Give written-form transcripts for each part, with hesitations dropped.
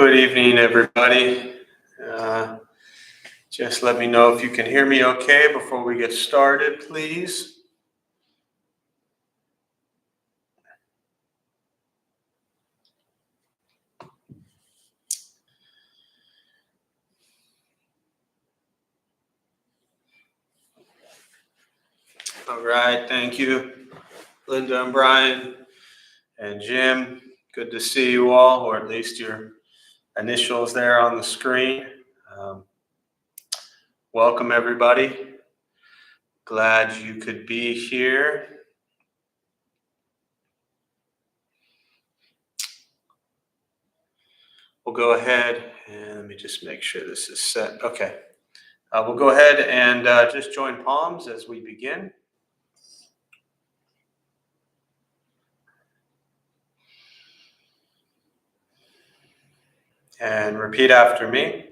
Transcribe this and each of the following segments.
Good evening, everybody. Just let me know if you can hear me okay before we get started, please. All right, thank you, Linda and Brian and Jim. Good to see you all, or at least your initials there on the screen. Welcome, everybody. Glad you could be here. We'll go ahead and let me just make sure this is set. Okay. We'll go ahead and just join palms as we begin. And repeat after me.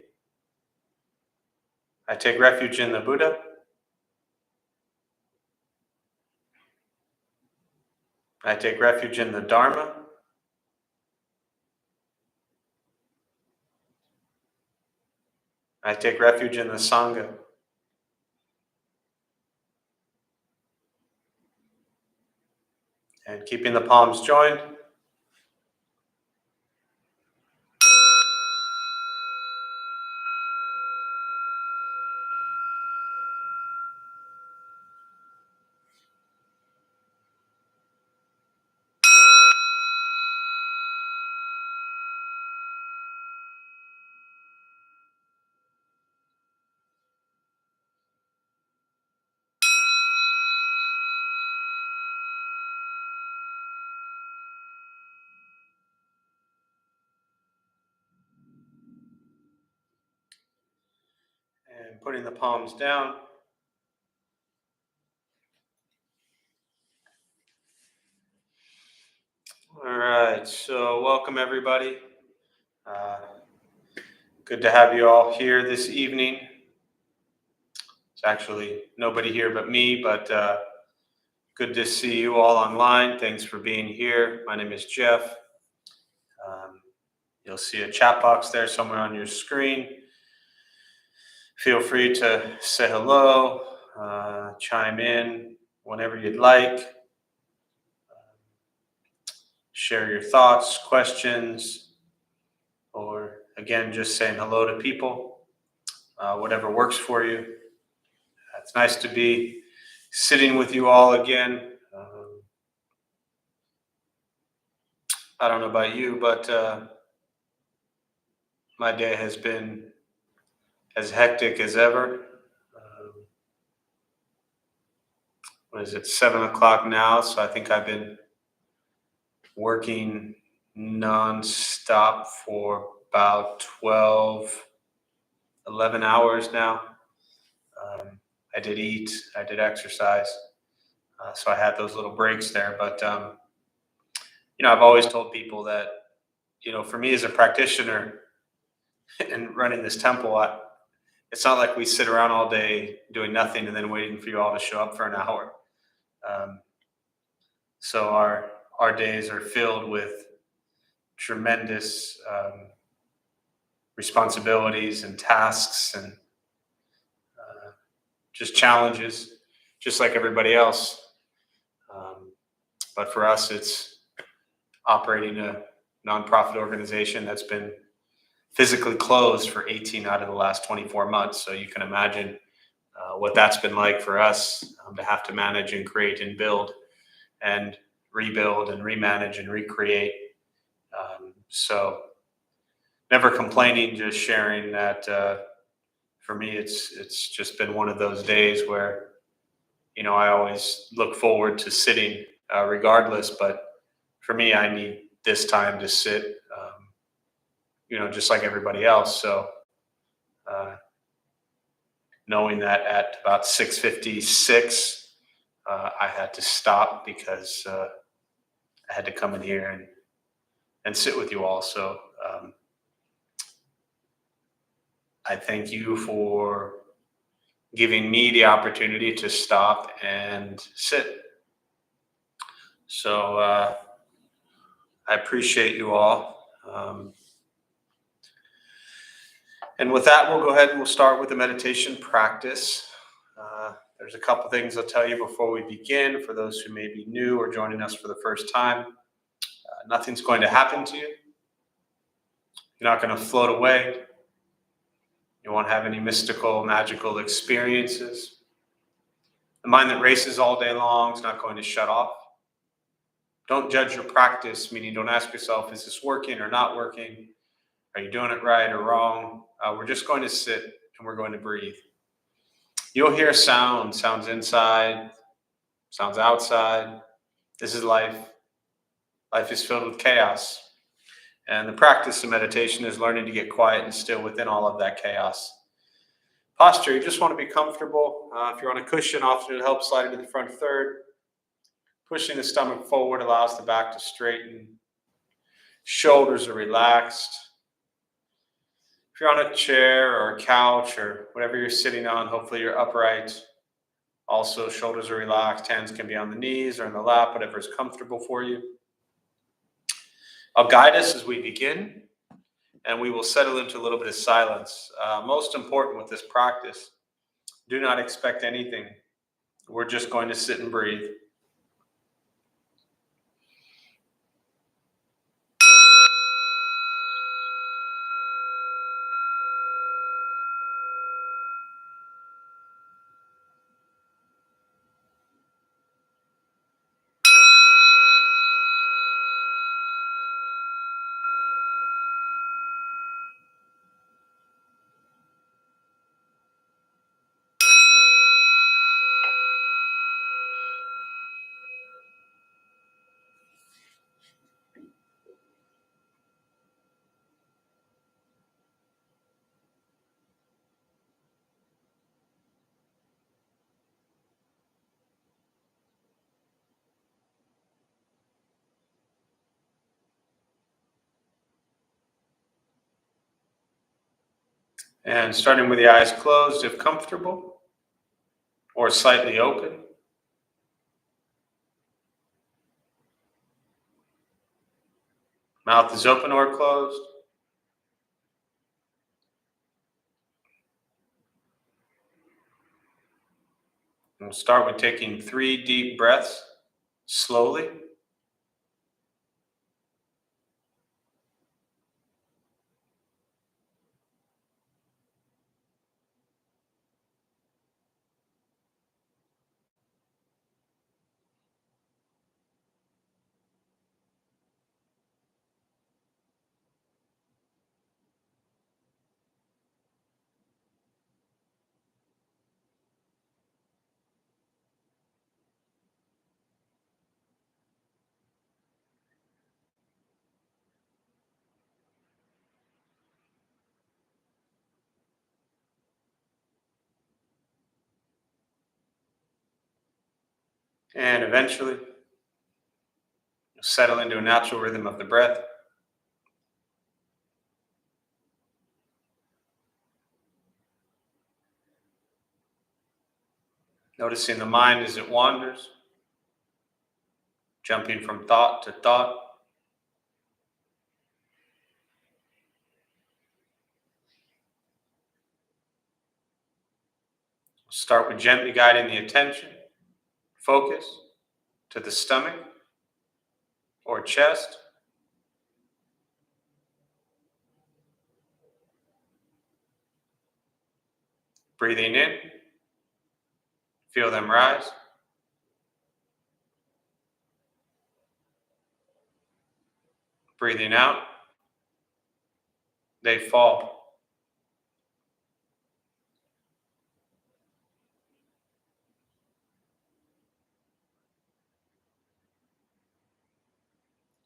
I take refuge in the Buddha. I take refuge in the Dharma. I take refuge in the Sangha. And keeping the palms joined. And putting the palms down. All right, so welcome everybody. Good to have you all here this evening. It's actually nobody here but me, but good to see you all online. Thanks for being here. My name is Jeff. You'll see a chat box there somewhere on your screen. Feel free to say hello, chime in whenever you'd like. Share your thoughts, questions, or again, just saying hello to people, whatever works for you. It's nice to be sitting with you all again. I don't know about you, but my day has been as hectic as ever. What is it, 7 o'clock now? So I think I've been working non-stop for about 12, 11 hours now. I did eat, I did exercise, so I had those little breaks there. But, I've always told people that, for me as a practitioner and running this temple, it's not like we sit around all day doing nothing and then waiting for you all to show up for an hour. So our days are filled with tremendous responsibilities and tasks and just challenges, just like everybody else. But for us, it's operating a nonprofit organization that's been physically closed for 18 out of the last 24 months. So you can imagine what that's been like for us to have to manage and create and build and rebuild and remanage and recreate. So never complaining, just sharing that for me, it's just been one of those days where, I always look forward to sitting regardless, but for me, I need this time to sit, just like everybody else. So knowing that at about 6:56, I had to stop because I had to come in here and sit with you all. So I thank you for giving me the opportunity to stop and sit. So I appreciate you all. And with that, we'll go ahead and we'll start with the meditation practice. There's a couple things I'll tell you before we begin for those who may be new or joining us for the first time. Nothing's going to happen to you. You're not going to float away. You won't have any mystical, magical experiences. The mind that races all day long is not going to shut off. Don't judge your practice, meaning don't ask yourself, is this working or not working? Are you doing it right or wrong? We're just going to sit and we're going to breathe. You'll hear sounds inside, sounds outside. This is life. Life is filled with chaos. And the practice of meditation is learning to get quiet and still within all of that chaos. Posture, you just want to be comfortable. If you're on a cushion, often it helps slide into the front third. Pushing the stomach forward allows the back to straighten. Shoulders are relaxed. If you're on a chair or a couch or whatever you're sitting on, hopefully you're upright. Also, shoulders are relaxed. Hands can be on the knees or in the lap, whatever is comfortable for you. I'll guide us as we begin, and we will settle into a little bit of silence. Most important with this practice, do not expect anything. We're just going to sit and breathe. And starting with the eyes closed, if comfortable, or slightly open. Mouth is open or closed. We'll start with taking 3 deep breaths, slowly. And eventually, you'll settle into a natural rhythm of the breath. Noticing the mind as it wanders, jumping from thought to thought. Start with gently guiding the attention, focus to the stomach or chest. Breathing in, feel them rise. Breathing out, they fall.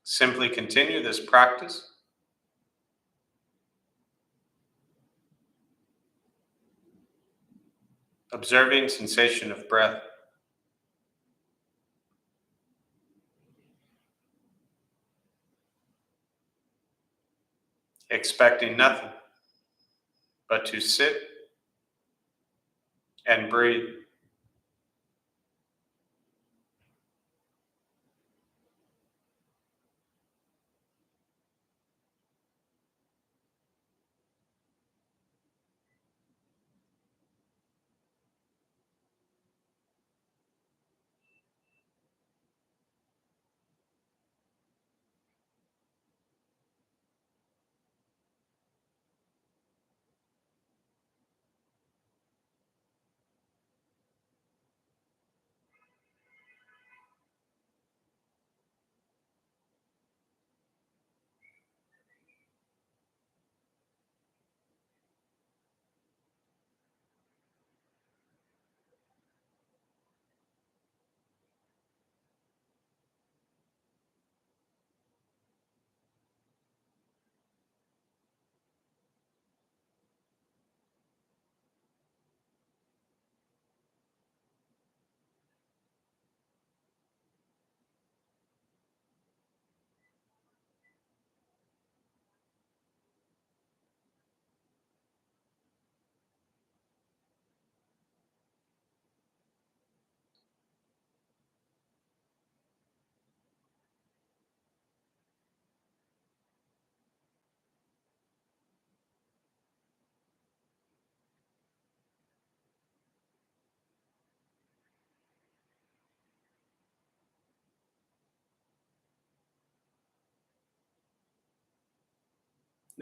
Simply continue this practice. Observing sensation of breath. Expecting nothing but to sit and breathe.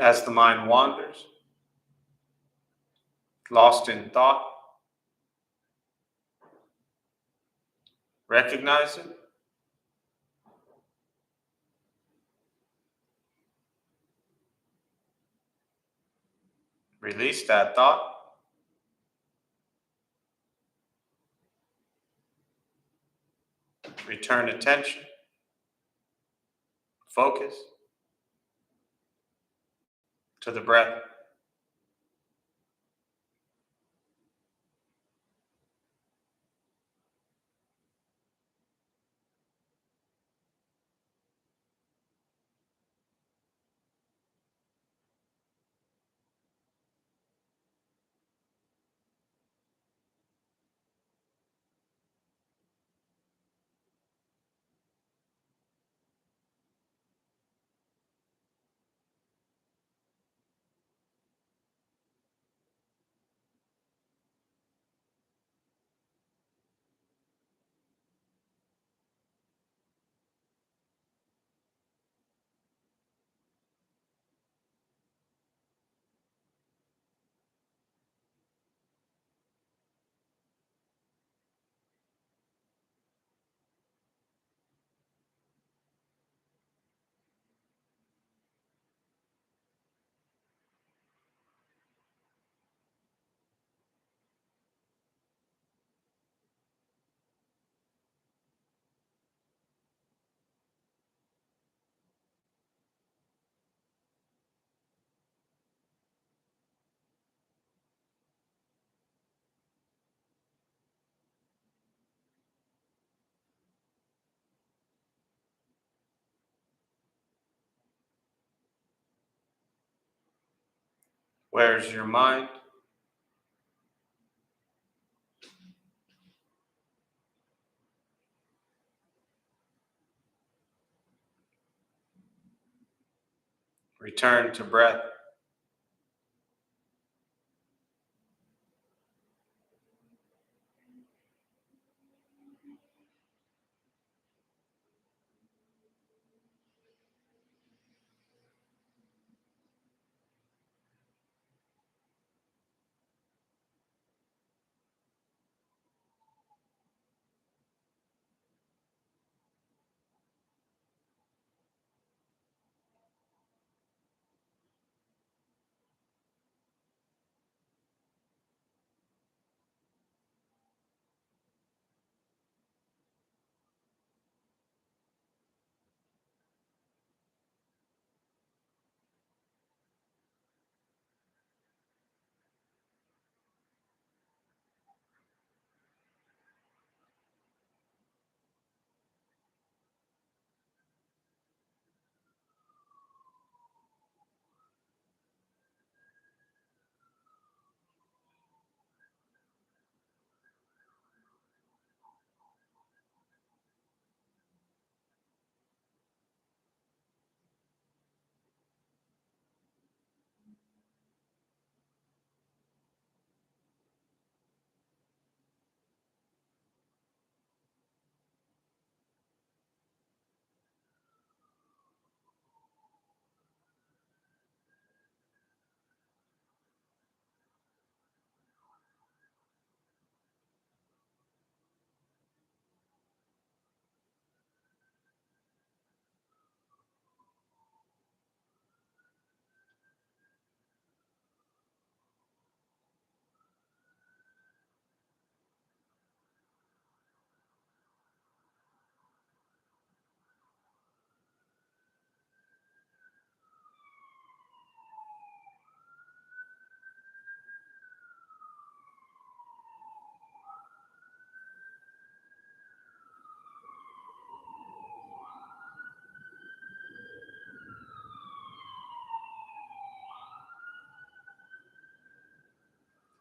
As the mind wanders, lost in thought, recognize it. Release that thought. Return attention. Focus to the breath. Where's your mind? Return to breath.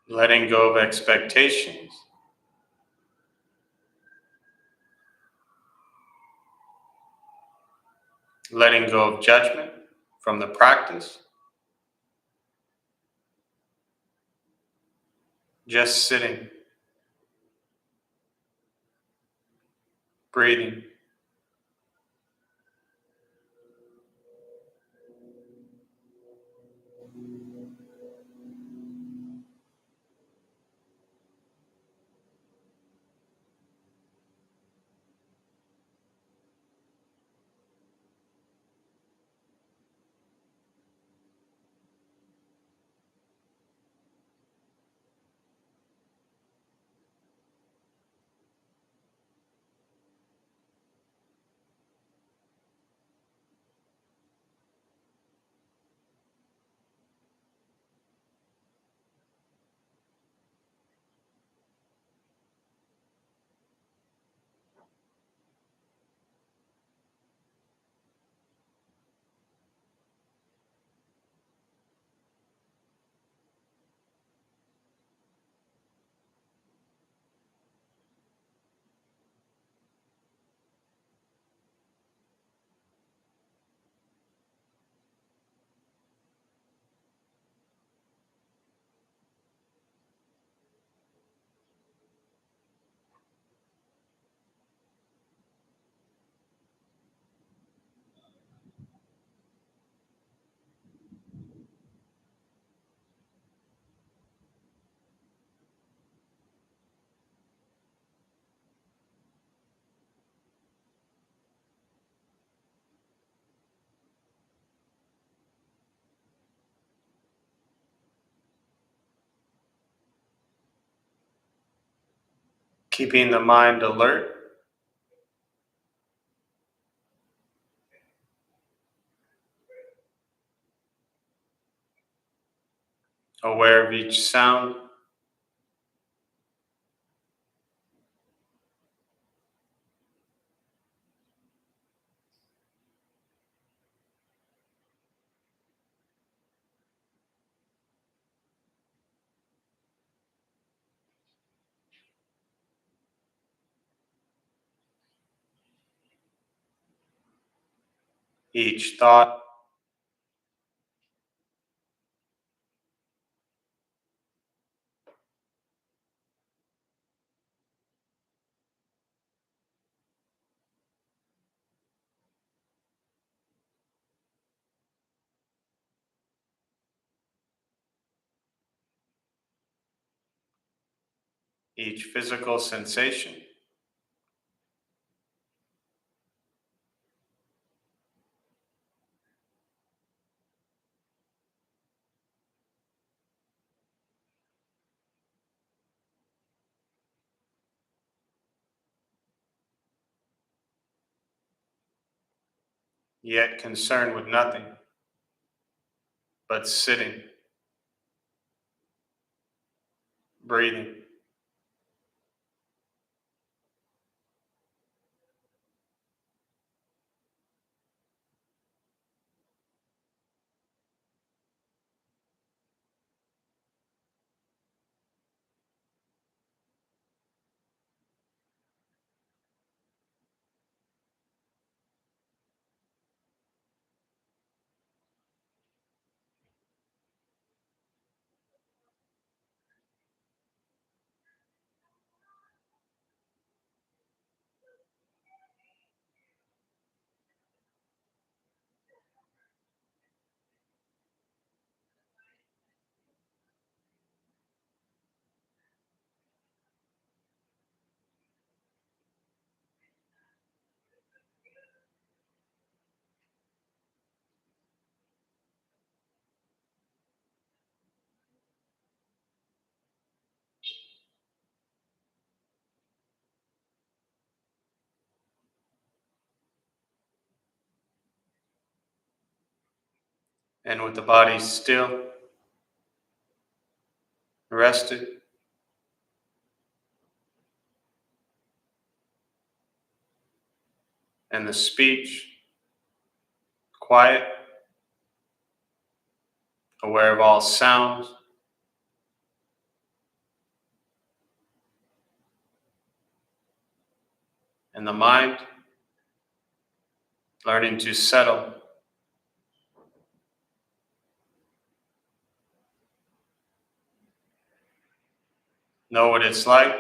Letting go of expectations. Letting go of judgment from the practice. Just sitting, breathing. keeping the mind alert, aware of each sound, each thought, each physical sensation, yet concerned with nothing but sitting, breathing. And with the body still, rested, and the speech quiet, aware of all sounds, and the mind learning to settle, know what it's like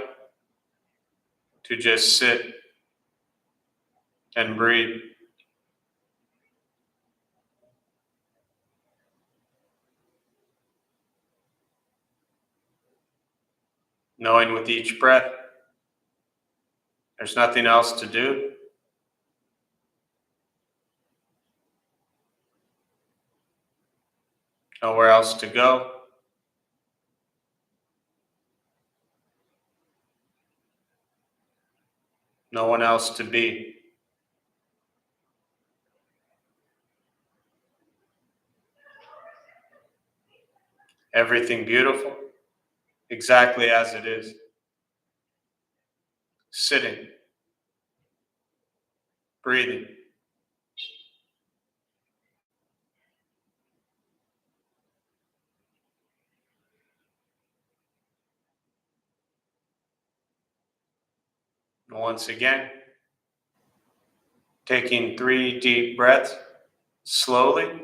to just sit and breathe, knowing with each breath there's nothing else to do, nowhere else to go, no one else to be. Everything beautiful, exactly as it is. Sitting, breathing. And once again, taking 3 deep breaths slowly,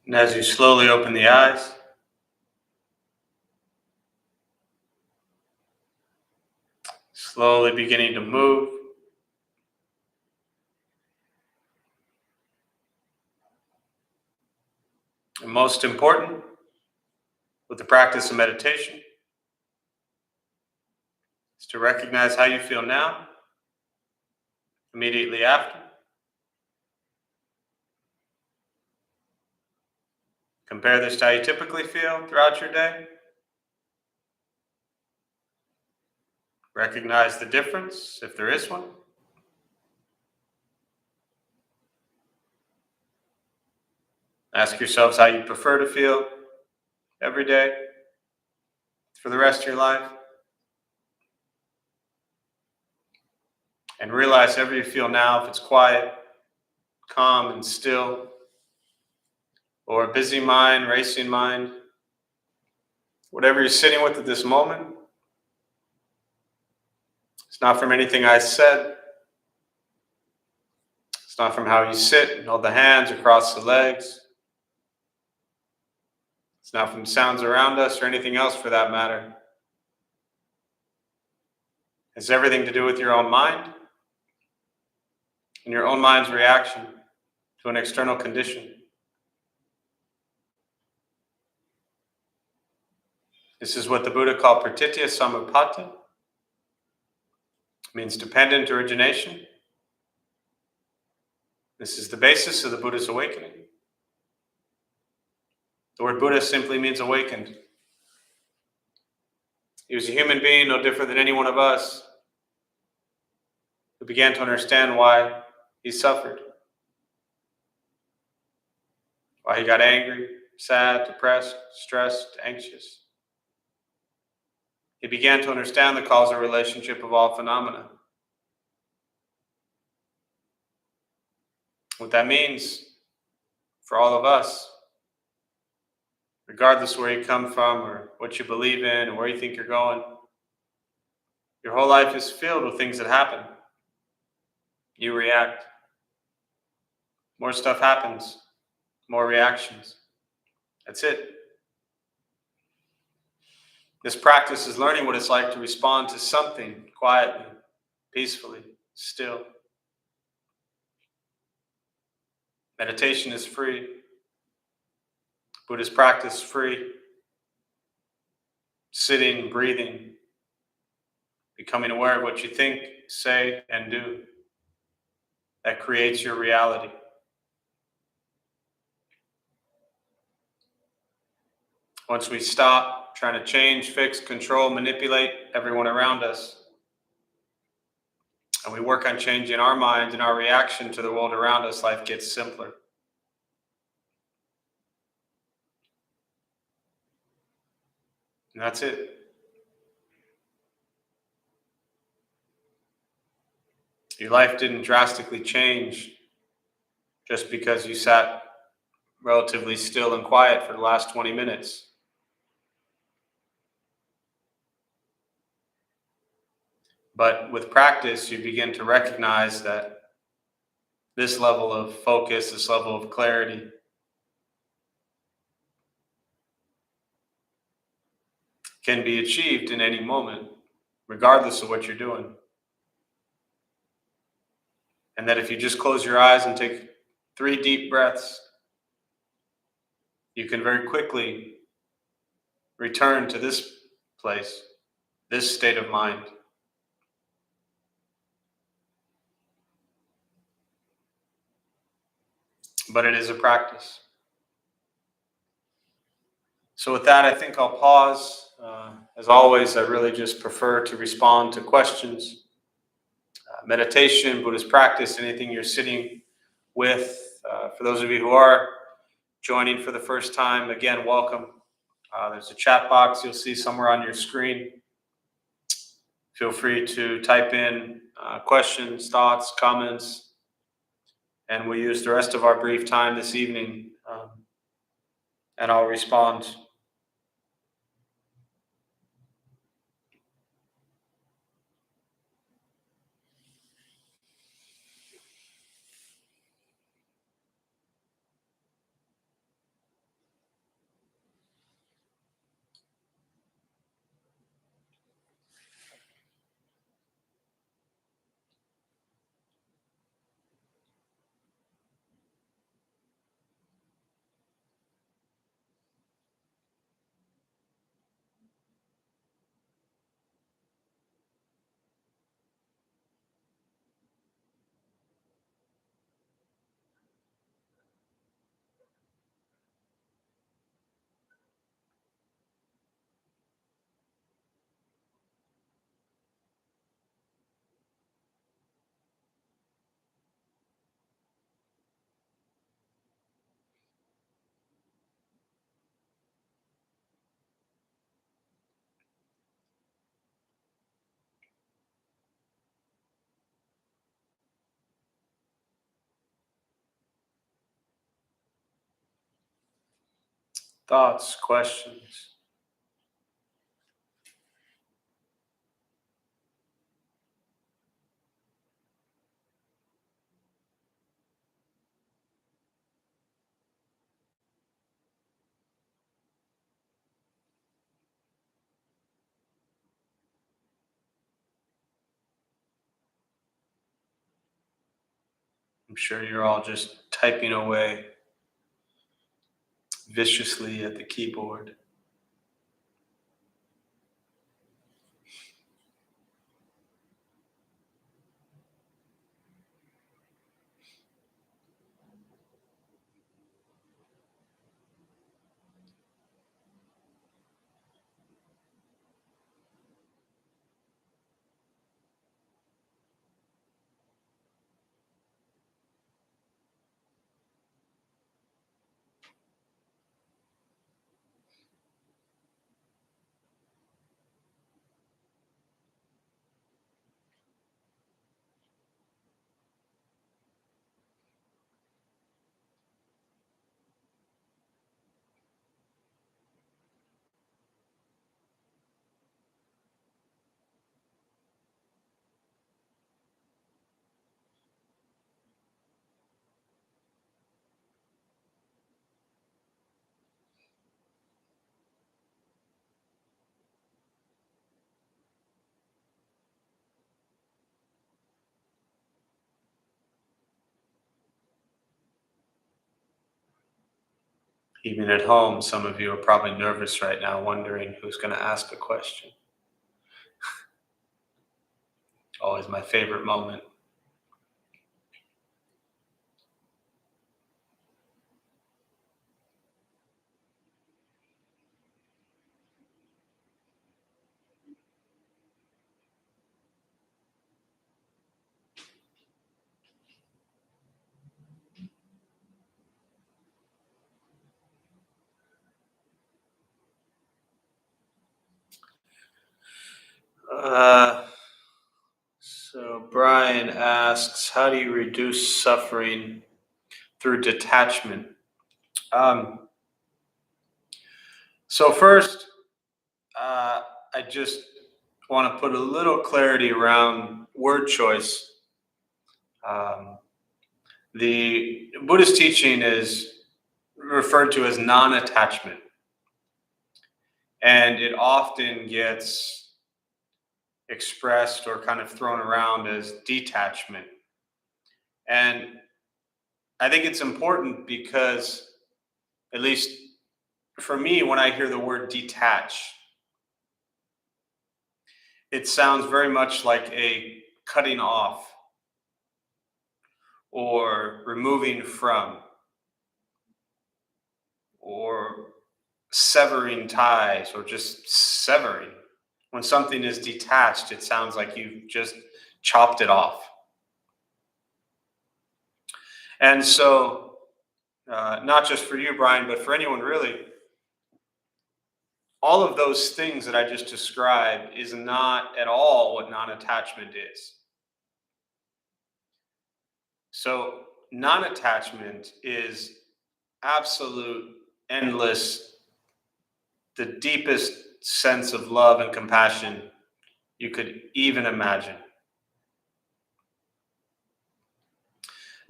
And as you slowly open the eyes, slowly beginning to move, and most important, with the practice of meditation, is to recognize how you feel now, immediately after. Compare this to how you typically feel throughout your day. Recognize the difference, if there is one. Ask yourselves how you prefer to feel every day for the rest of your life. And realize however you feel now, if it's quiet, calm, and still, or a busy mind, racing mind, whatever you're sitting with at this moment, it's not from anything I said. It's not from how you sit and hold the hands or cross the legs. It's not from sounds around us or anything else for that matter. It's everything to do with your own mind and your own mind's reaction to an external condition. This is what the Buddha called pratitya samuppada. It means dependent origination. This is the basis of the Buddha's awakening. The word Buddha simply means awakened. He was a human being, no different than any one of us, who began to understand why he suffered, why he got angry, sad, depressed, stressed, anxious. He began to understand the causal relationship of all phenomena. What that means for all of us, regardless where you come from or what you believe in or where you think you're going, your whole life is filled with things that happen. You react. More stuff happens. More reactions. That's it. This practice is learning what it's like to respond to something quietly, peacefully, still. Meditation is free. Buddhist practice is free. Sitting, breathing, becoming aware of what you think, say, and do. That creates your reality. Once we stop trying to change, fix, control, manipulate everyone around us, and we work on changing our minds and our reaction to the world around us, life gets simpler. And that's it. Your life didn't drastically change just because you sat relatively still and quiet for the last 20 minutes. But with practice, you begin to recognize that this level of focus, this level of clarity, can be achieved in any moment, regardless of what you're doing. And that if you just close your eyes and take 3 deep breaths, you can very quickly return to this place, this state of mind. But it is a practice. So with that, I think I'll pause. As always, I really just prefer to respond to questions. Meditation, Buddhist practice, anything you're sitting with. For those of you who are joining for the first time, again, welcome. There's a chat box you'll see somewhere on your screen. Feel free to type in questions, thoughts, comments, and we'll use the rest of our brief time this evening, and I'll respond. Thoughts, questions? I'm sure you're all just typing away viciously at the keyboard. Even at home, some of you are probably nervous right now, wondering who's going to ask a question. Always my favorite moment. So Brian asks, how do you reduce suffering through detachment? So first, I just want to put a little clarity around word choice. Um, the Buddhist teaching is referred to as non-attachment, and it often gets expressed or kind of thrown around as detachment. And I think it's important because, at least for me, when I hear the word detach, it sounds very much like a cutting off or removing from or severing ties or just severing. When something is detached, it sounds like you've just chopped it off. And so, not just for you, Brian, but for anyone really, all of those things that I just described is not at all what non attachment is. So, non attachment is absolute, endless, the deepest sense of love and compassion you could even imagine.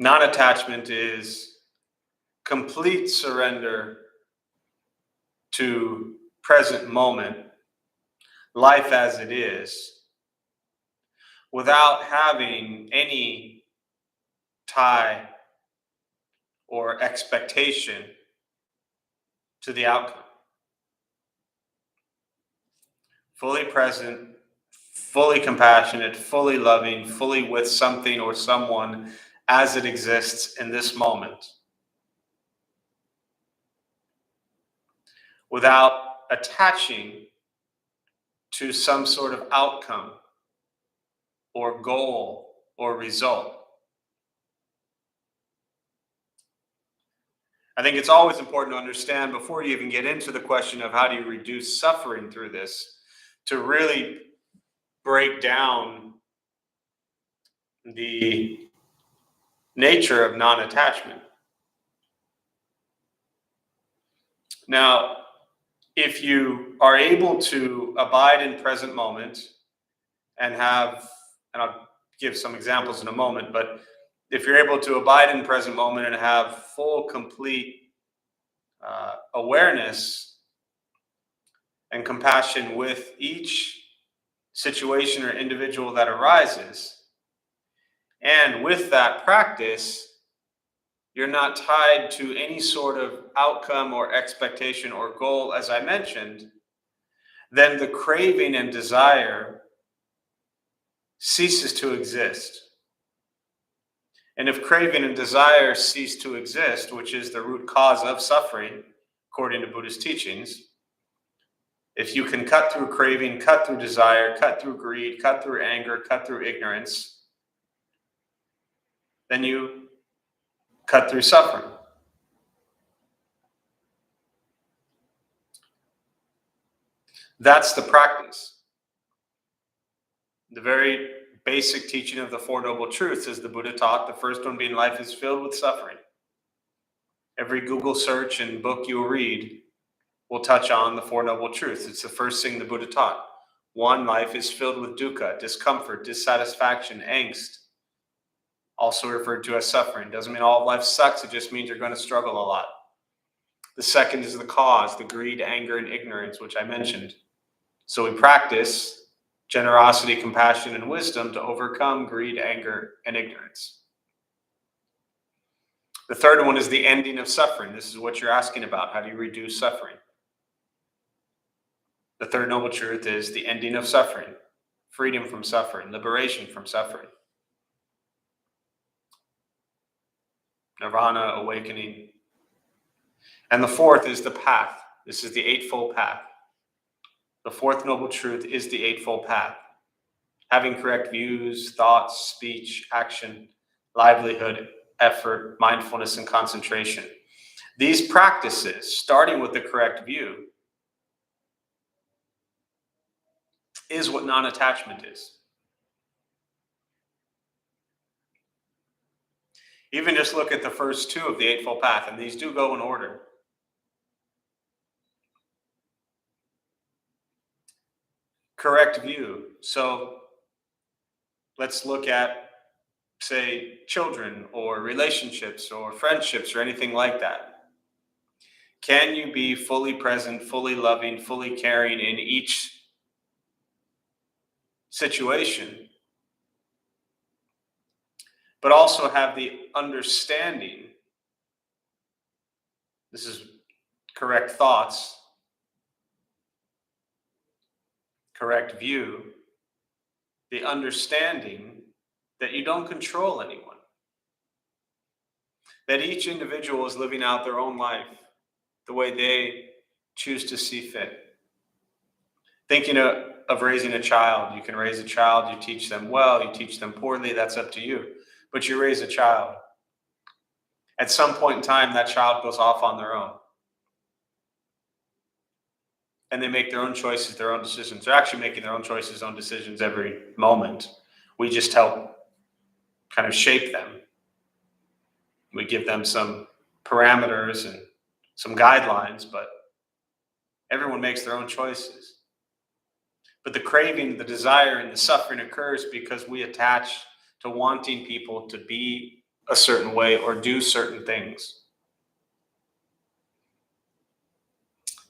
Non attachment is complete surrender to present moment, life as it is, without having any tie or expectation to the outcome. Fully present, fully compassionate, fully loving, fully with something or someone as it exists in this moment, without attaching to some sort of outcome or goal or result. I think it's always important to understand before you even get into the question of how do you reduce suffering through this, to really break down the nature of non attachment. Now, if you are able to abide in present moment and I'll give some examples in a moment, but if you're able to abide in present moment and have full, complete awareness and compassion with each situation or individual that arises, and with that practice, you're not tied to any sort of outcome or expectation or goal, as I mentioned, then the craving and desire ceases to exist. And if craving and desire cease to exist, which is the root cause of suffering, according to Buddhist teachings, if you can cut through craving, cut through desire, cut through greed, cut through anger, cut through ignorance, then you cut through suffering. That's the practice. The very basic teaching of the Four Noble Truths, as the Buddha taught, the first one being life is filled with suffering. Every Google search and book you will read will touch on the Four Noble Truths. It's the first thing the Buddha taught. One, life is filled with dukkha, discomfort, dissatisfaction, angst, also referred to as suffering. Doesn't mean all of life sucks, it just means you're going to struggle a lot. The second is the cause, the greed, anger, and ignorance, which I mentioned. So we practice generosity, compassion, and wisdom to overcome greed, anger, and ignorance. The third one is the ending of suffering. This is what you're asking about. How do you reduce suffering? The third noble truth is the ending of suffering, freedom from suffering, liberation from suffering. Nirvana, awakening. And the fourth is the path. This is the Eightfold Path. The fourth noble truth is the Eightfold Path. Having correct views, thoughts, speech, action, livelihood, effort, mindfulness, and concentration. These practices, starting with the correct view, is what non-attachment is. Even just look at the first two of the Eightfold Path, and these do go in order. Correct view. So let's look at, say, children or relationships or friendships or anything like that. Can you be fully present, fully loving, fully caring in each situation, but also have the understanding, this is correct thoughts, correct view, the understanding that you don't control anyone, that each individual is living out their own life the way they choose to see fit. Thinking of raising a child, you can raise a child, you teach them well, you teach them poorly, that's up to you. But you raise a child. At some point in time, that child goes off on their own. And they make their own choices, their own decisions. They're actually making their own choices, own decisions every moment. We just help kind of shape them. We give them some parameters and some guidelines, but everyone makes their own choices. But the craving, the desire, and the suffering occurs because we attach to wanting people to be a certain way or do certain things.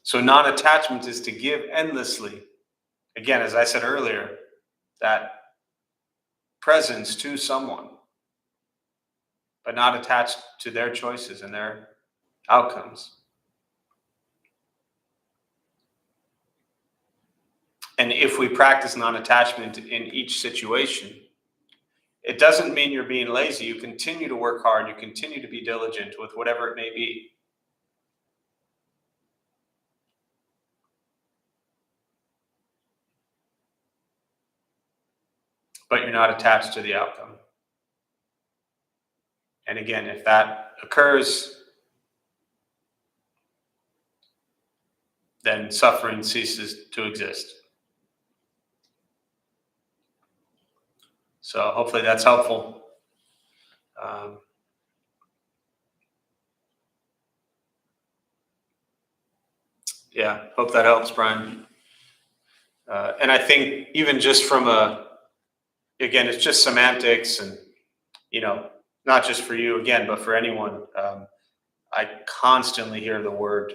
So non-attachment is to give endlessly. Again, as I said earlier, that presence to someone, but not attached to their choices and their outcomes. And if we practice non-attachment in each situation, it doesn't mean you're being lazy. You continue to work hard. You continue to be diligent with whatever it may be. But you're not attached to the outcome. And again, if that occurs, then suffering ceases to exist. So hopefully that's helpful. Yeah, hope that helps, Brian. And I think even just from again, it's just semantics and, you know, not just for you again, but for anyone. I constantly hear the word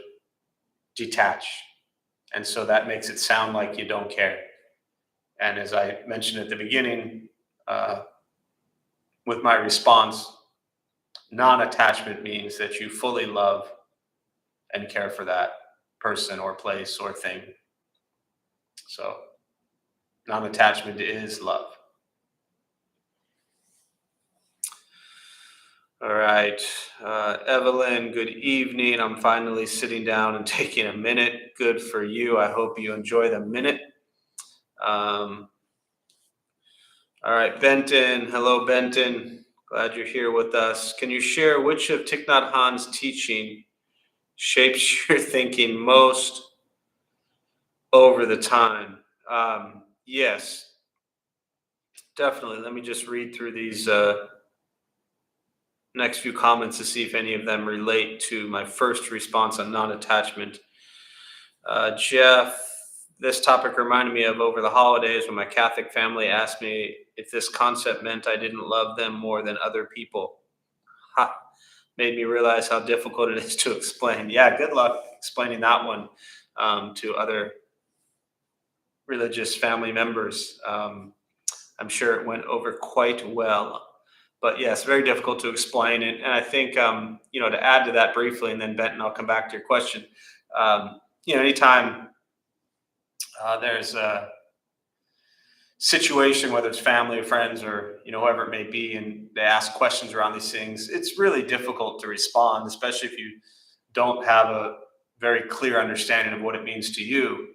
detach. And so that makes it sound like you don't care. And as I mentioned at the beginning, uh, with my response, non attachment means that you fully love and care for that person or place or thing. So non attachment is love. All right. Evelyn, good evening. I'm finally sitting down and taking a minute. Good for you. I hope you enjoy the minute. Um, all right, Benton. Hello, Benton. Glad you're here with us. Can you share which of Thich Nhat Hanh's teaching shapes your thinking most over the time? Yes, definitely. Let me just read through these next few comments to see if any of them relate to my first response on non-attachment. Jeff, this topic reminded me of over the holidays when my Catholic family asked me if this concept meant I didn't love them more than other people. Ha, made me realize how difficult it is to explain. Yeah, good luck explaining that one to other religious family members. I'm sure it went over quite well. But yes, very difficult to explain. And I think, to add to that briefly, and then Benton, I'll come back to your question. Anytime there's a situation, whether it's family or friends or, whoever it may be, and they ask questions around these things, it's really difficult to respond, especially if you don't have a very clear understanding of what it means to you.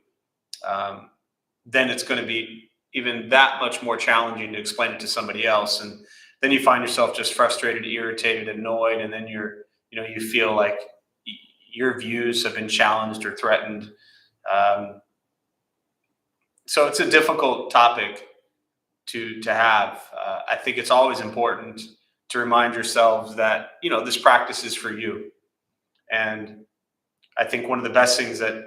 Then it's going to be even that much more challenging to explain it to somebody else. And then you find yourself just frustrated, irritated, annoyed, and then you feel like your views have been challenged or threatened. So it's a difficult topic to have. I think it's always important to remind yourselves that, this practice is for you. And I think one of the best things that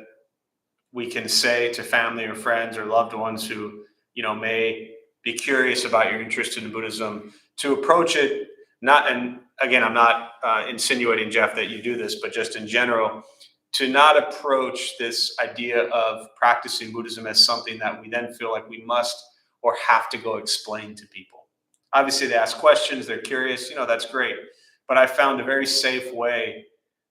we can say to family or friends or loved ones who, may be curious about your interest in Buddhism, to approach it not, and again, I'm not insinuating, Jeff, that you do this, but just in general, to not approach this idea of practicing Buddhism as something that we then feel like we must or have to go explain to people. Obviously, they ask questions, they're curious, that's great. But I found a very safe way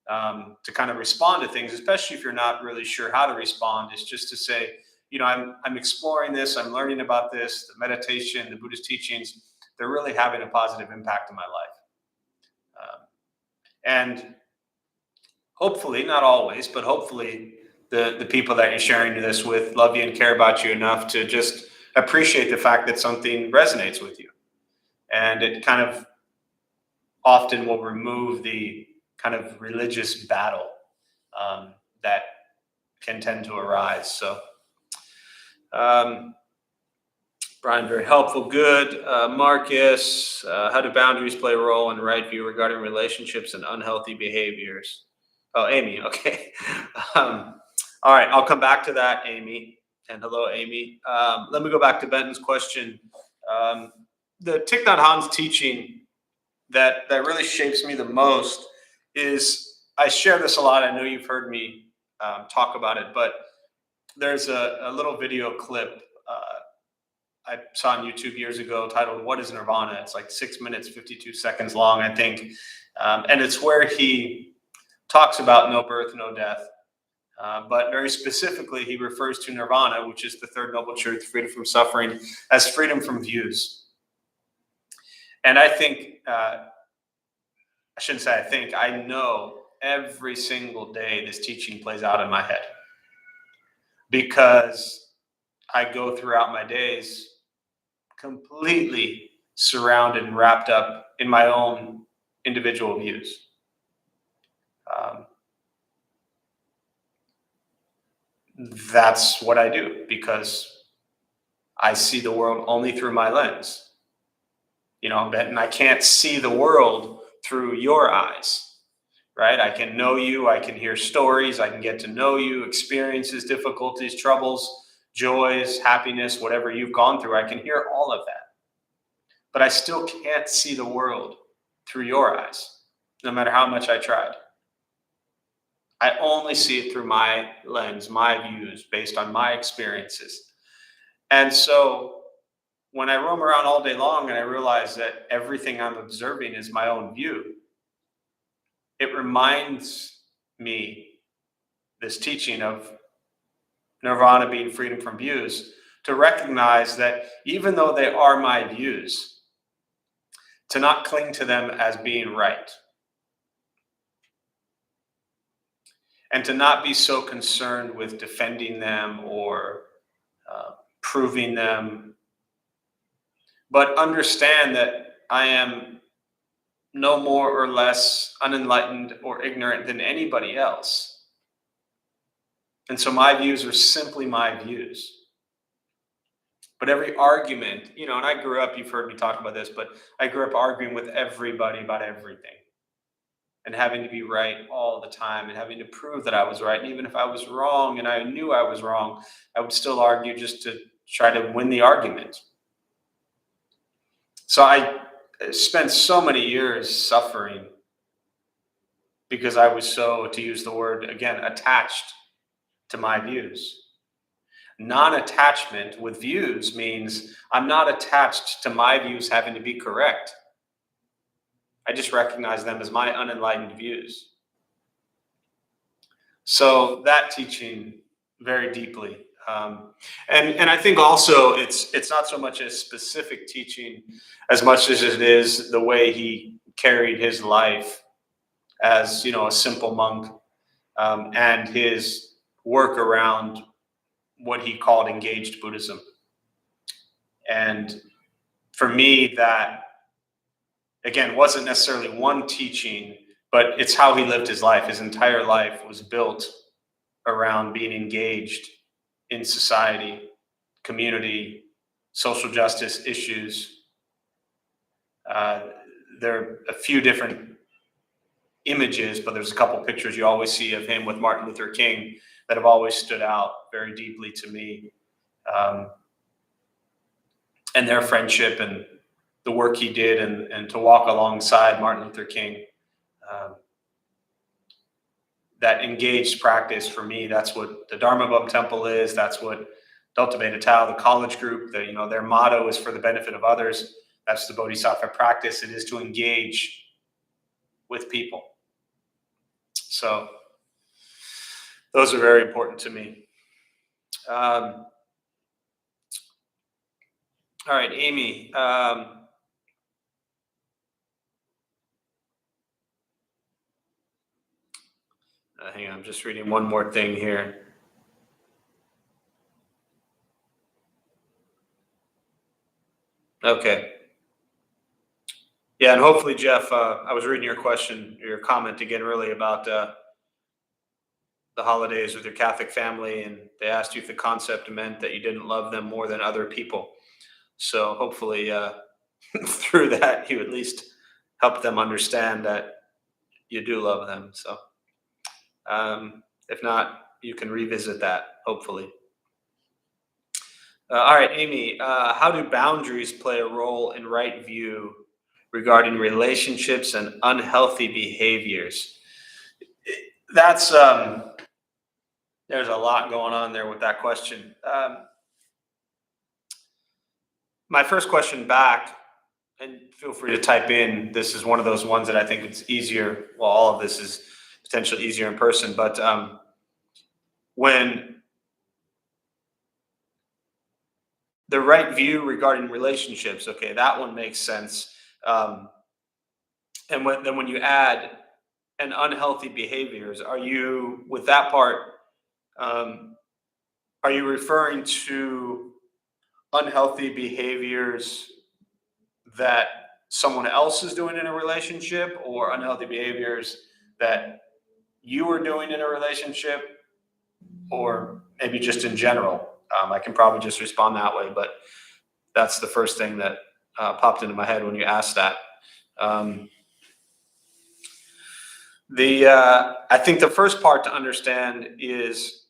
to kind of respond to things, especially if you're not really sure how to respond, is just to say, I'm exploring this, I'm learning about this, the meditation, the Buddhist teachings, they're really having a positive impact on my life. And hopefully, not always, but hopefully the people that you're sharing this with love you and care about you enough to just appreciate the fact that something resonates with you. And it kind of often will remove the kind of religious battle that can tend to arise. So, Brian, very helpful. Good. Marcus, how do boundaries play a role in right view regarding relationships and unhealthy behaviors? Oh, Amy. Okay. All right. I'll come back to that, Amy. And hello, Amy. Let me go back to Benton's question. The Thich Nhat Hanh's teaching that really shapes me the most is, I share this a lot. I know you've heard me talk about it, but there's a little video clip I saw on YouTube years ago titled "What is Nirvana?" It's like 6 minutes, 52 seconds long, I think. And it's where he talks about no birth, no death. But very specifically, he refers to nirvana, which is the third noble truth, freedom from suffering, as freedom from views. And I think, I shouldn't say I think, I know every single day this teaching plays out in my head, because I go throughout my days completely surrounded and wrapped up in my own individual views. That's what I do, because I see the world only through my lens. And I can't see the world through your eyes. right? I can know you, I can hear stories, I can get to know you, experiences, difficulties, troubles, joys, happiness, whatever you've gone through. I can hear all of that. But I still can't see the world through your eyes, no matter how much I tried. I only see it through my lens, my views, based on my experiences. And so when I roam around all day long and I realize that everything I'm observing is my own view, it reminds me, this teaching of nirvana being freedom from views, to recognize that even though they are my views, to not cling to them as being right. And to not be so concerned with defending them or proving them, but understand that I am no more or less unenlightened or ignorant than anybody else. And so my views are simply my views. But every argument, and I grew up, you've heard me talk about this, but I grew up arguing with everybody about everything and having to be right all the time and having to prove that I was right. And even if I was wrong and I knew I was wrong, I would still argue just to try to win the argument. So I spent so many years suffering because I was so, to use the word again, attached to my views. Non-attachment with views means I'm not attached to my views having to be correct. I just recognize them as my unenlightened views. So that teaching very deeply. And I think also it's not so much a specific teaching as much as it is the way he carried his life as a simple monk, and his work around what he called engaged Buddhism. And for me, that again wasn't necessarily one teaching, but it's how he lived his life. His entire life was built around being engaged in society, community, social justice issues. There are a few different images, but there's a couple pictures you always see of him with Martin Luther King that have always stood out very deeply to me. And their friendship and the work he did and to walk alongside Martin Luther King. That engaged practice for me, that's what the Dharma Bum Temple is. That's what Delta Beta Tau, the college group, their motto is for the benefit of others. That's the Bodhisattva practice. It is to engage with people. So those are very important to me. All right, Amy. Hang on, I'm just reading one more thing here. Okay. Yeah, and hopefully, Jeff, I was reading your comment again, really about the holidays with your Catholic family, and they asked you if the concept meant that you didn't love them more than other people. So hopefully, through that, you at least help them understand that you do love them. So if not, you can revisit that, hopefully. All right, Amy, how do boundaries play a role in right view regarding relationships and unhealthy behaviors? That's there's a lot going on there with that question. My first question back, and feel free to type in, this is one of those ones that I think it's easier. Well, all of this is potentially easier in person, but when the right view regarding relationships, okay, that one makes sense. And when you add and unhealthy behaviors, are you, with that part, are you referring to unhealthy behaviors that someone else is doing in a relationship, or unhealthy behaviors that you are doing in a relationship, or maybe just in general? I can probably just respond that way, but that's the first thing that popped into my head when you asked that. I think the first part to understand is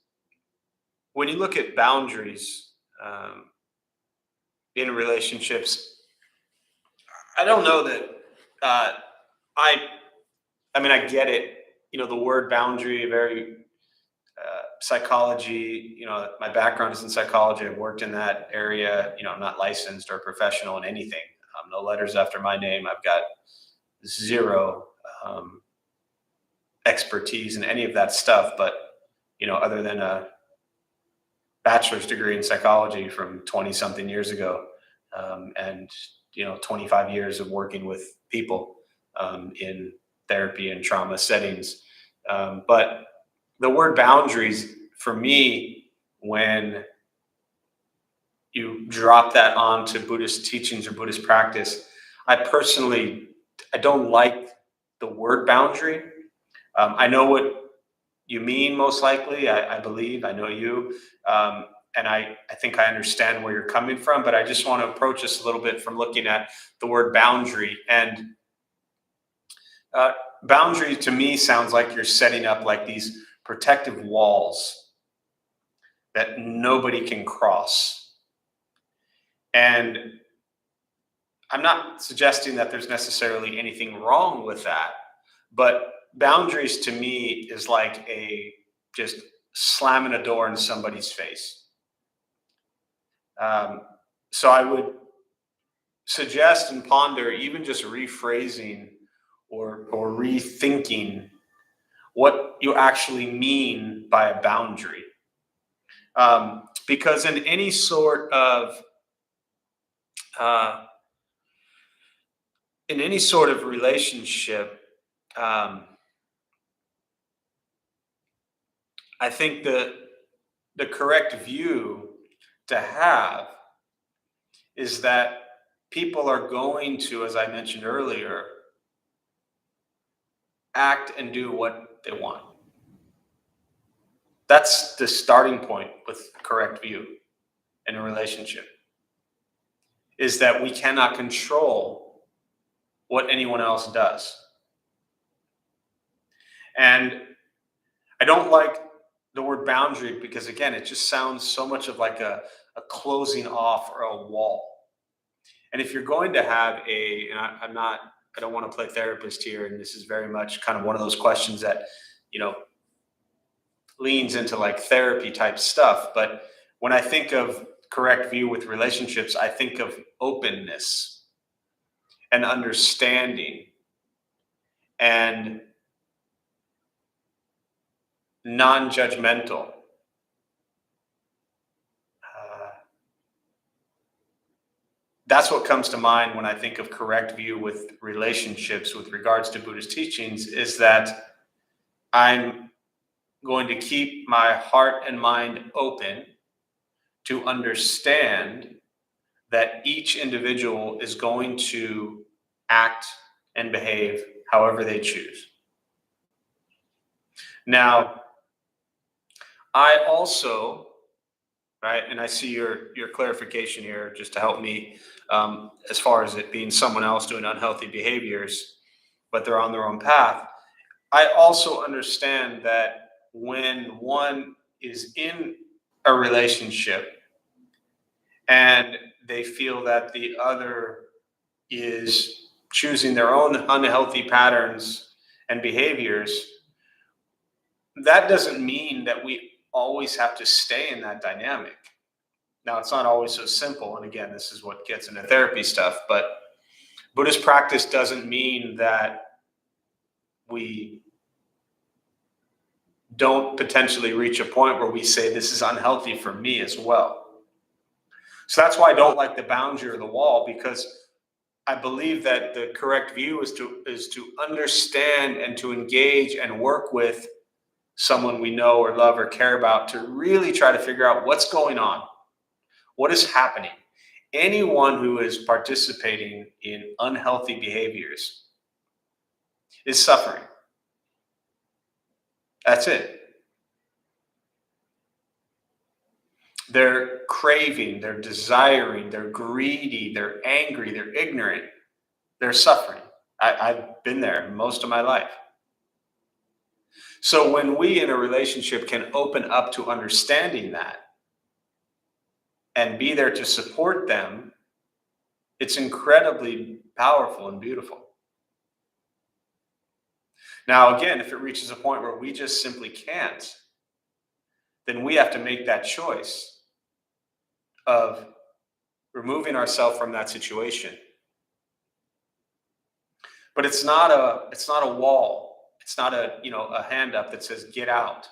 when you look at boundaries um, in relationships. I don't know that uh, I. I mean, I get it. You know, the word boundary, very psychology. You know, my background is in psychology. I've worked in that area. You know, I'm not licensed or professional in anything. No letters after my name. I've got zero um, expertise in any of that stuff. But you know, other than a bachelor's degree in psychology from 20 something years ago, and you know, 25 years of working with people in therapy and trauma settings. But the word boundaries for me, when you drop that onto Buddhist teachings or Buddhist practice, I personally, I don't like the word boundary. I know what you mean, most likely. I believe I know you, and I think I understand where you're coming from. But I just want to approach this a little bit from looking at the word boundary. And uh, boundary to me sounds like you're setting up like these protective walls that nobody can cross. And I'm not suggesting that there's necessarily anything wrong with that, but boundaries to me is like a just slamming a door in somebody's face. Um, so I would suggest and ponder even just rephrasing or rethinking what you actually mean by a boundary. Because uh, in any sort of relationship, um, I think the correct view to have is that people are going to, as I mentioned earlier, act and do what they want. That's the starting point with correct view in a relationship, is that we cannot control what anyone else does. And I don't like the word boundary because, again, it just sounds so much of like a closing off or a wall. And if you're going to have I'm not, I don't want to play therapist here, and this is very much kind of one of those questions that, you know, leans into like therapy type stuff. But when I think of correct view with relationships, I think of openness and understanding and non-judgmental. Uh, that's what comes to mind when I think of correct view with relationships with regards to Buddhist teachings, is that I'm going to keep my heart and mind open to understand that each individual is going to act and behave however they choose. Now, I also, right, and I see your clarification here just to help me, as far as it being someone else doing unhealthy behaviors, but they're on their own path. I also understand that when one is in a relationship and they feel that the other is choosing their own unhealthy patterns and behaviors, that doesn't mean that we always have to stay in that dynamic. Now, it's not always so simple. And again, this is what gets into therapy stuff. But Buddhist practice doesn't mean that we don't potentially reach a point where we say this is unhealthy for me as well. So that's why I don't like the boundary or the wall, because I believe that the correct view is to understand and to engage and work with someone we know or love or care about, to really try to figure out what's going on, what is happening. Anyone who is participating in unhealthy behaviors is suffering. That's it. They're craving, they're desiring, they're greedy, they're angry, they're ignorant, they're suffering. I've been there most of my life. So when we in a relationship can open up to understanding that and be there to support them, it's incredibly powerful and beautiful. Now, again, if it reaches a point where we just simply can't, then we have to make that choice of removing ourselves from that situation. But it's not a wall. It's not a hand up that says get out.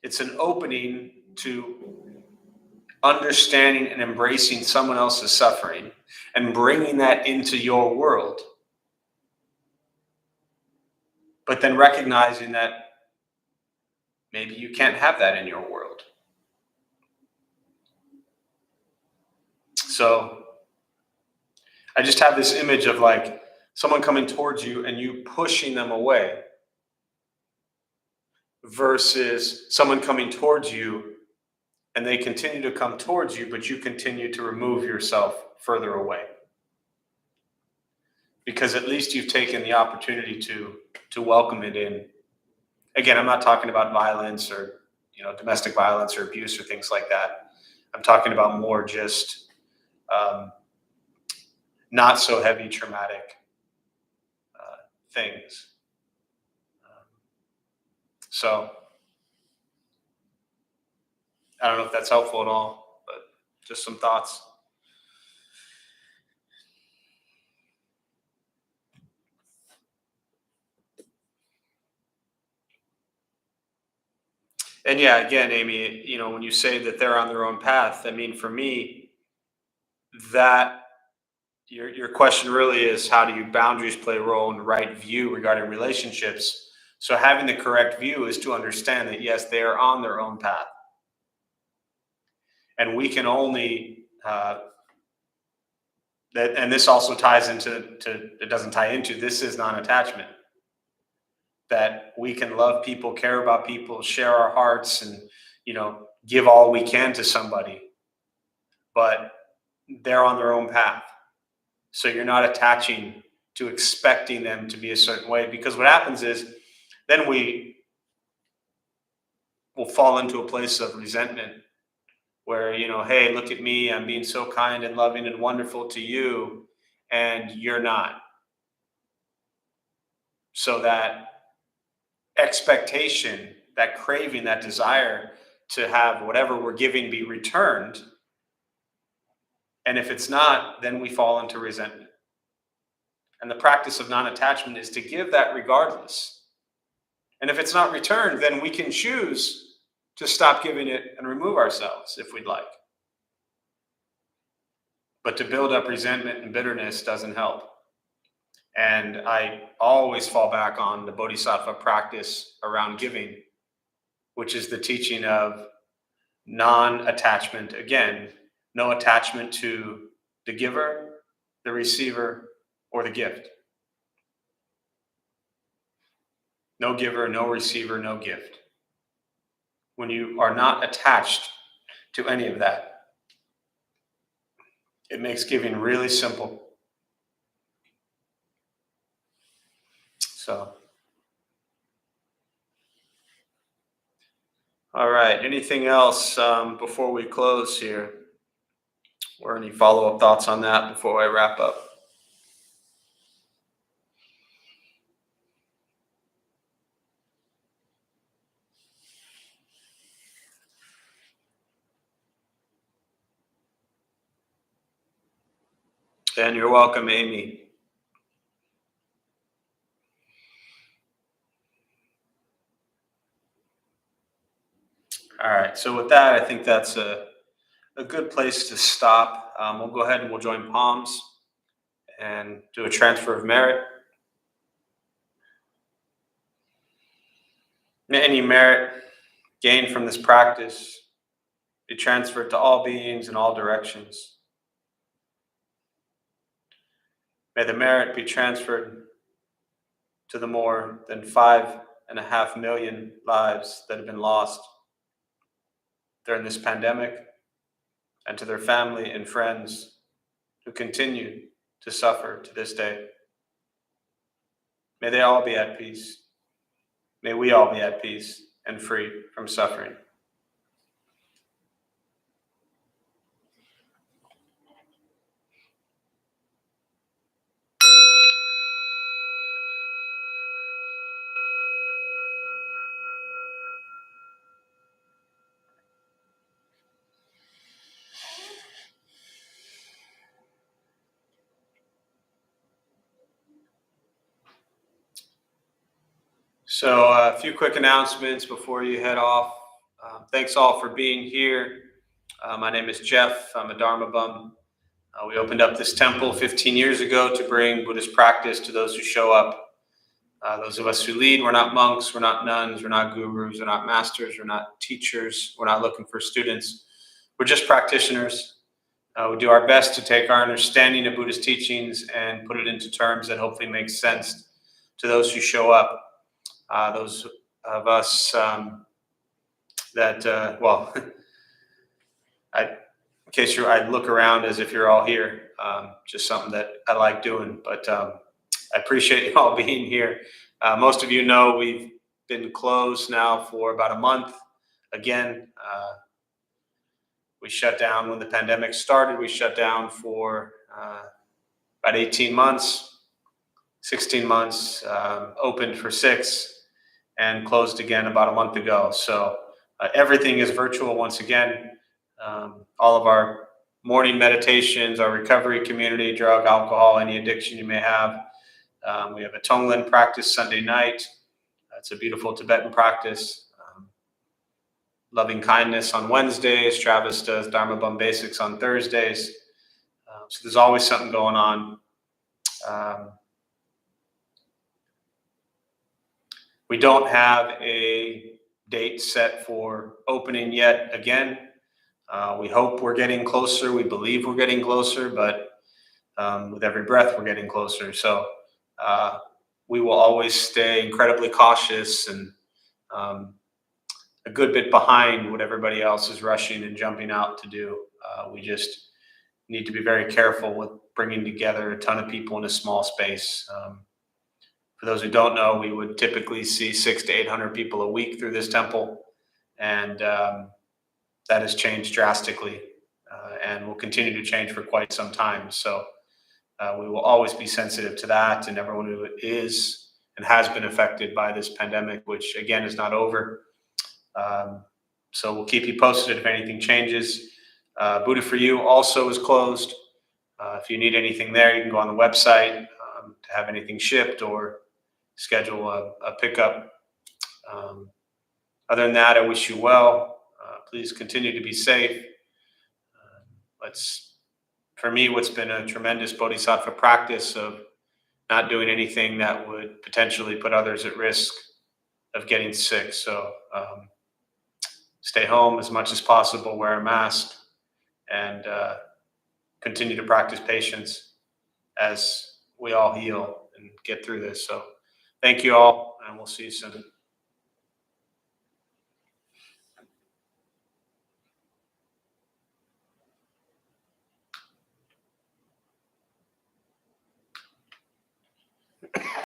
It's an opening to understanding and embracing someone else's suffering and bringing that into your world. But then recognizing that maybe you can't have that in your world. So I just have this image of like someone coming towards you and you pushing them away versus someone coming towards you and they continue to come towards you, but you continue to remove yourself further away. Because at least you've taken the opportunity to welcome it in. Again, I'm not talking about violence or domestic violence or abuse or things like that. I'm talking about more just not so heavy traumatic things. So I don't know if that's helpful at all, but just some thoughts. And yeah, again, Amy, when you say that they're on their own path, I mean, for me, that your question really is how do boundaries play a role in the right view regarding relationships? So having the correct view is to understand that yes, they are on their own path, and we can only that. And this also ties into it doesn't tie into this is non-attachment. That we can love people, care about people, share our hearts, and give all we can to somebody, but they're on their own path. So you're not attaching to expecting them to be a certain way, because what happens is then we will fall into a place of resentment where, hey, look at me, I'm being so kind and loving and wonderful to you, and you're not. So that expectation, that craving, that desire to have whatever we're giving be returned. And if it's not, then we fall into resentment. And the practice of non-attachment is to give that regardless. And if it's not returned, then we can choose to stop giving it and remove ourselves if we'd like. But to build up resentment and bitterness doesn't help. And I always fall back on the bodhisattva practice around giving, which is the teaching of non-attachment. Again, no attachment to the giver, the receiver, or the gift. No giver, no receiver, no gift. When you are not attached to any of that, it makes giving really simple. So, all right. Anything else before we close here? Or any follow-up thoughts on that before I wrap up? And you're welcome, Amy. All right. So with that, I think that's a good place to stop. We'll go ahead and we'll join palms and do a transfer of merit. May any merit gained from this practice be transferred to all beings in all directions. May the merit be transferred to the more than 5.5 million lives that have been lost during this pandemic, and to their family and friends who continue to suffer to this day. May they all be at peace. may we all be at peace and free from suffering. So a few quick announcements before you head off. Thanks all for being here. My name is Jeff. I'm a Dharma bum. We opened up this temple 15 years ago to bring Buddhist practice to those who show up. Those of us who lead, we're not monks, we're not nuns, we're not gurus, we're not masters, we're not teachers, we're not looking for students. We're just practitioners. We do our best to take our understanding of Buddhist teachings and put it into terms that hopefully make sense to those who show up. Those of us well, in case I look around as if you're all here, just something that I like doing, but I appreciate you all being here. Most of you know we've been closed now for about a month. Again, we shut down when the pandemic started. We shut down for about 18 months, 16 months, opened for 6, and closed again about a month ago. So everything is virtual once again. All of our morning meditations, our recovery community, drug, alcohol, any addiction you may have. We have a Tonglen practice Sunday night. It's a beautiful Tibetan practice. Loving kindness on Wednesdays. Travis does Dharma Bum Basics on Thursdays. So there's always something going on. We don't have a date set for opening yet. Again, we hope we're getting closer. We believe we're getting closer, but with every breath, we're getting closer. So we will always stay incredibly cautious and a good bit behind what everybody else is rushing and jumping out to do. We just need to be very careful with bringing together a ton of people in a small space. For those who don't know, we would typically see 600 to 800 people a week through this temple, and that has changed drastically and will continue to change for quite some time. So we will always be sensitive to that, and everyone who is and has been affected by this pandemic, which again is not over. So we'll keep you posted if anything changes. Buddha for You also is closed. If you need anything there, you can go on the website to have anything shipped or schedule a pickup. Other than that, I wish you well. Please continue to be safe. For me, what's been a tremendous bodhisattva practice of not doing anything that would potentially put others at risk of getting sick. So stay home as much as possible, wear a mask, and continue to practice patience as we all heal and get through this. So thank you all, and we'll see you soon.